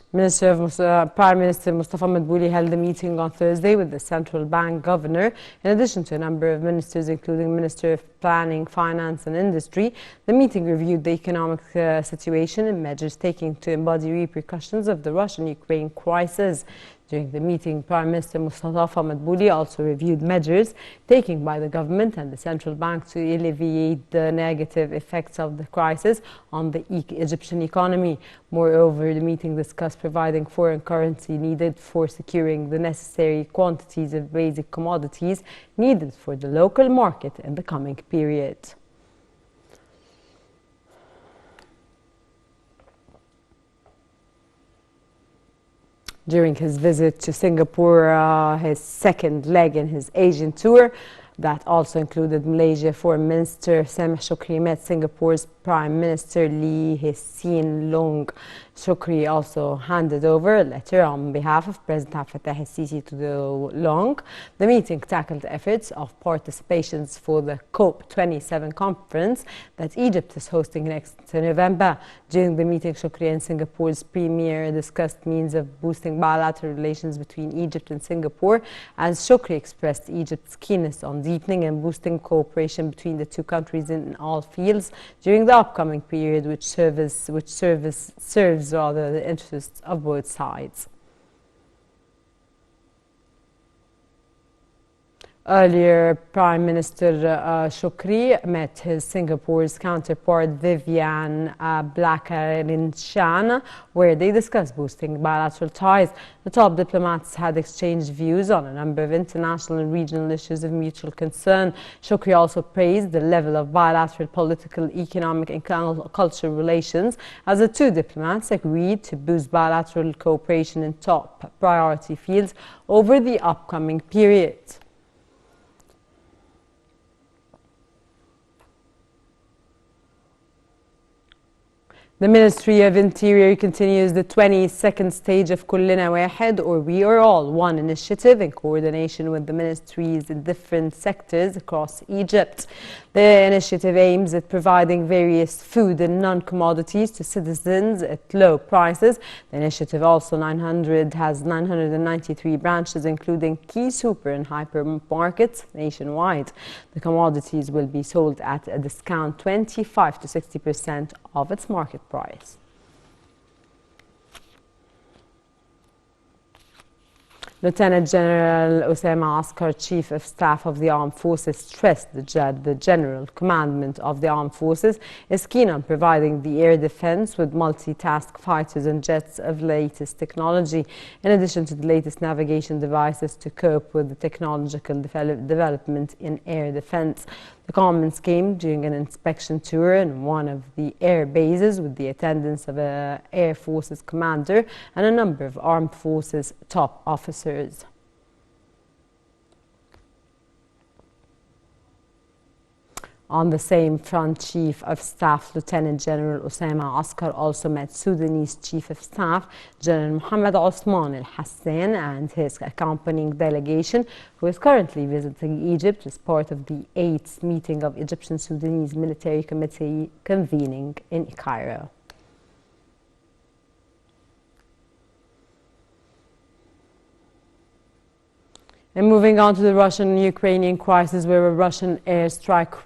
Prime Minister Mustafa Madbouli held a meeting on Thursday with the central bank governor, in addition to a number of ministers, including Minister of Planning, Finance and Industry. The meeting reviewed the economic situation and measures taken to embody repercussions of the Russian-Ukraine crisis. During the meeting, Prime Minister Mustafa Madbouli also reviewed measures taken by the government and the central bank to alleviate the negative effects of the crisis on the Egyptian economy. Moreover, the meeting discussed providing foreign currency needed for securing the necessary quantities of basic commodities needed for the local market in the coming period. During his visit to Singapore, his second leg in his Asian tour, that also included Malaysia, Foreign Minister Sameh Shoukry met Singapore's Prime Minister Lee Hsien Loong. Shoukry also handed over a letter on behalf of President Abdel Fattah el-Sisi to the Loong. The meeting tackled efforts of participations for the COP27 conference that Egypt is hosting next November. During the meeting, Shoukry and Singapore's Premier discussed means of boosting bilateral relations between Egypt and Singapore, as Shoukry expressed Egypt's keenness on deepening and boosting cooperation between the two countries in all fields during the upcoming period, which serves the interests of both sides. Earlier, Prime Minister Shoukry met his Singapore's counterpart Vivian Balakrishnan, where they discussed boosting bilateral ties. The top diplomats had exchanged views on a number of international and regional issues of mutual concern. Shoukry also praised the level of bilateral political, economic and cultural relations, as the two diplomats agreed to boost bilateral cooperation in top priority fields over the upcoming period. The Ministry of Interior continues the 22nd stage of Kullina Wahed, or We Are All One initiative, in coordination with the ministries in different sectors across Egypt. The initiative aims at providing various food and non-commodities to citizens at low prices. The initiative also has 993 branches, including key super and hypermarkets nationwide. The commodities will be sold at a discount 25 to 60% of its market price. Lieutenant General Osama Askar, Chief of Staff of the Armed Forces, stressed that the General Commandment of the Armed Forces is keen on providing the air defense with multitask fighters and jets of latest technology, in addition to the latest navigation devices to cope with the technological development in air defense. The comments came during an inspection tour in one of the air bases with the attendance of an Air Forces commander and a number of Armed Forces top officers. On the same front, Chief of Staff Lieutenant General Osama Askar also met Sudanese Chief of Staff General Mohammed Osman al-Hassan and his accompanying delegation, who is currently visiting Egypt as part of the 8th meeting of Egyptian-Sudanese Military Committee convening in Cairo. And moving on to the Russian-Ukrainian crisis, where a Russian airstrike